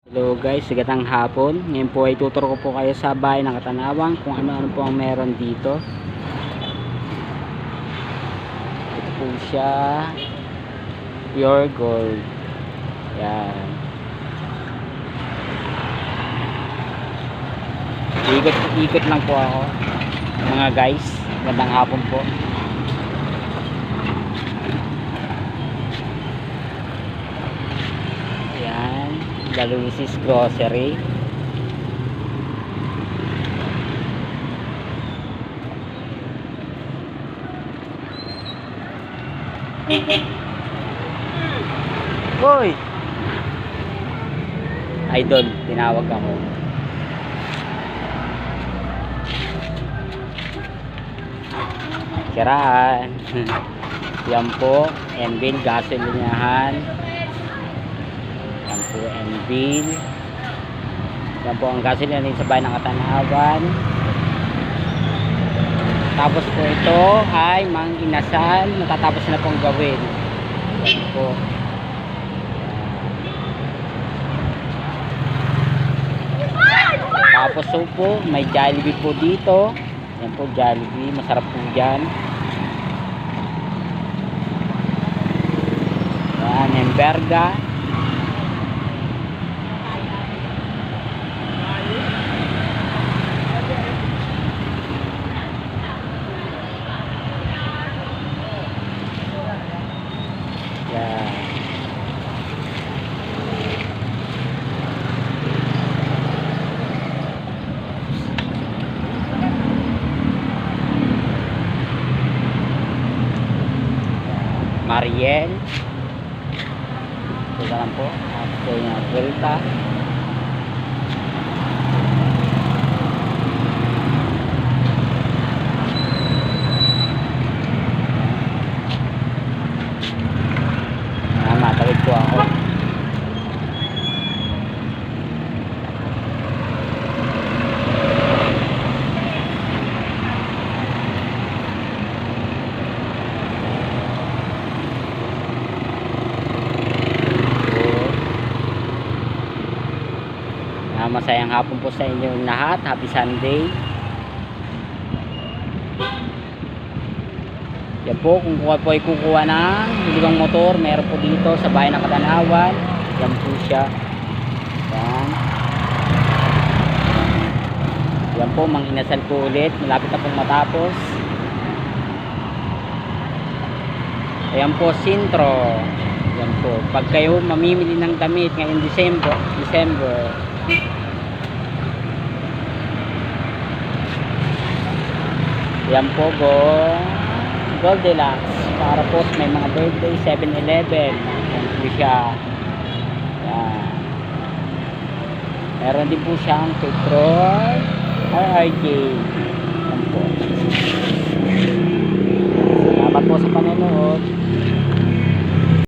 Hello guys, sigatang hapon. Ngayon po ay tuturo ko po kayo sa bahay ng Katanawang kung ano-ano po ang meron dito. Ito po siya, pure gold. Yan. Ikot lang po ako mga guys. Magandang hapon po. Yan, Luis's Grocery. Hoy! Idol, tinawag ako. Kiraan. Yan po, Envil, gasolinahan. Yan po, Envil. Yan po ang gasolina sa bahay ng Katanawan. Tapos po ito ay Mang Inasal, natatapos na pong gawin. Yan po. Tapos po, may Jollibee po dito. Yan po, Jollibee, masarap po dyan. Yan, Hemberga. Yan. Mariel. Ito lang po. Ito yung Vuelta. Matawid po ako. Masayang hapon po sa inyo lahat. Happy Sunday. Yan po, kung po ay kukuha ng hiligang motor, meron po dito sa bahay ng Katanawan. Yan po siya. Yan. Yan po, Mang Inasal po ulit. Malapit na pong matapos. Ayan po, Sintro. Yan po. Pag kayo mamimili ng damit ngayong December. Yan po, Gold Deluxe. Para po may mga birthday, 7-Eleven. Yan po siya. Yan. Meron din po siyang petrol. RRJ. Yan po. Salamat po sa panonood.